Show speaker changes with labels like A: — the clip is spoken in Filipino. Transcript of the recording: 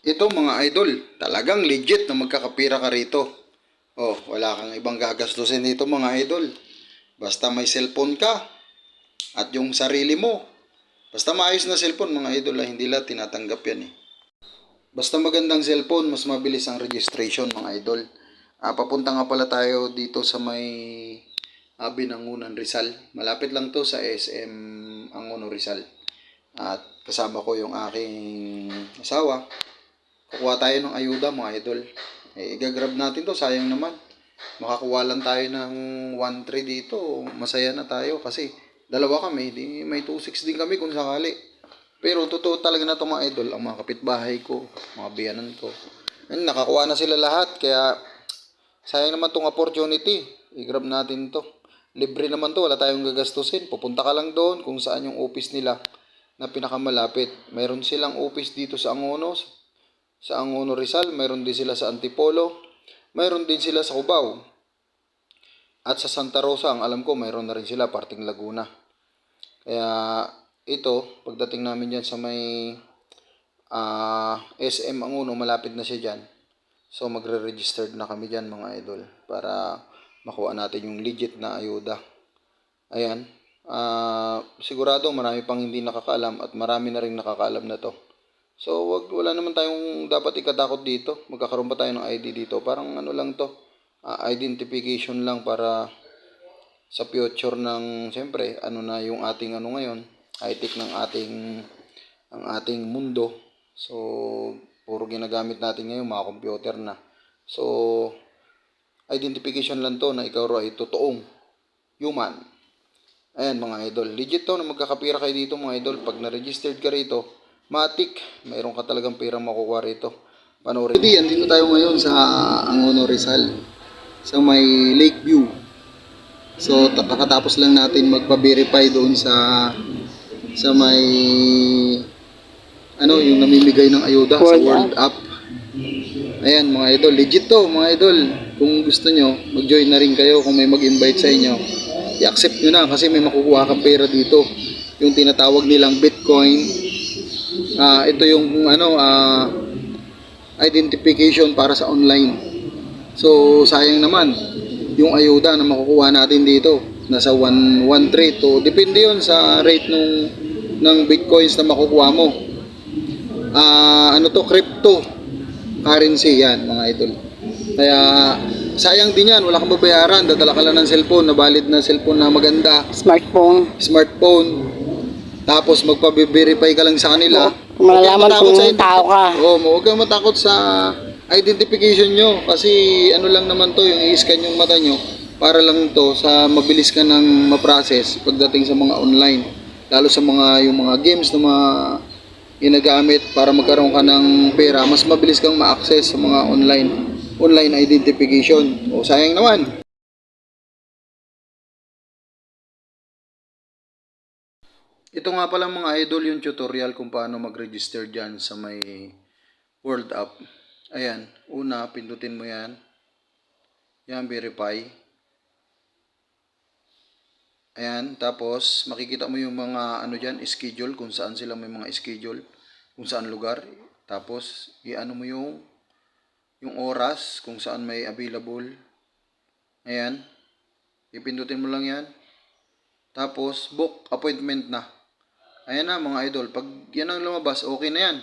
A: Ito mga idol, talagang legit na magkakapira ka rito. Oh, wala kang ibang gagastusin dito mga idol. Basta may cellphone ka at yung sarili mo. Basta maayos na cellphone mga idol, hindi lang tinatanggap yan eh. Basta magandang cellphone, mas mabilis ang registration mga idol. Papunta nga pala tayo dito sa may Binangunan Rizal. Malapit lang to sa SM Angono Rizal. At kasama ko yung aking asawa. Kukuha tayo ng ayuda mga idol. Igagrab natin to, sayang naman. Makakuha lang tayo ng 1.3 dito. Masaya na tayo kasi dalawa kami. Di, may 2.6 din kami kung sakali. Pero totoo talaga na to mga idol. Ang mga kapitbahay ko, mga biyanan ko. Nakakuha na sila lahat. Kaya sayang naman tong opportunity. I-grab natin to. Libre naman to. Wala tayong gagastusin. Pupunta ka lang doon kung saan yung office nila na pinakamalapit. Mayroon silang office dito sa Angono Rizal, mayroon din sila sa Antipolo, mayroon din sila sa Cubao. At sa Santa Rosa, ang alam ko, mayroon na rin sila, parting Laguna. Kaya ito, pagdating namin dyan sa may SM Angono, malapit na siya dyan. So magre-registered na kami dyan mga idol para makuha natin yung legit na ayuda. Ayan. Sigurado marami pang hindi nakakaalam at marami na rin nakakaalam na to. So, wala naman tayong dapat ikatakot dito. Magkakaroon pa tayo ng ID dito. Parang ano lang to, identification lang para sa future ng, siyempre, ano na yung ating ano ngayon, high-tech ng ang ating mundo. So, puro ginagamit natin ngayon, mga computer na. So, identification lang to na ikaw ay totoong human. Ayan mga idol, legit to na magkakapira kayo dito mga idol. Pag na-registered ka rito, matik, mayroon ka talagang pirang makukuha rito. Panoorin. Dito tayo ngayon sa Angono Rizal, sa may Lakeview. So, kakatapos lang natin magpa-verify doon sa may yung namimigay ng ayuda sa World Up. Ayan mga idol, legit to mga idol. Kung gusto nyo, mag-join na rin kayo kung may mag-invite sa inyo. I-accept nyo na kasi may makukuha kang pera dito. Yung tinatawag nilang Bitcoin. Ito yung identification para sa online. So sayang naman yung ayuda na makukuha natin dito. Nasa 1.13 to. Depende yun sa rate ng Bitcoins na makukuha mo. Crypto currency yan mga idol. Kaya sayang din yan, wala kang babayaran, dadala ka lang ng cellphone na valid na cellphone na maganda, smartphone, tapos magpa-verify ka lang sa kanila.
B: Kung malalaman kung tao ka.
A: Huwag kang matakot sa identification nyo kasi ano lang naman to, yung i-scan yung mata nyo para lang to sa mabilis ka nang ma-process pagdating sa mga online, lalo sa yung mga games na mga ginagamit para magkaroon ka ng pera, mas mabilis kang ma-access sa mga online identification. Sayang naman. Ito nga pala mga idol yung tutorial kung paano mag-register dyan sa may World App. Ayan, una pindutin mo yan. Yan, verify. Ayan, tapos makikita mo yung mga dyan, schedule, kung saan sila may mga schedule, kung saan lugar. Tapos i-ano mo yung oras kung saan may available. Ayan, ipindutin mo lang yan. Tapos book appointment na. Ayan na mga idol, pag yan ang lumabas, okay na yan.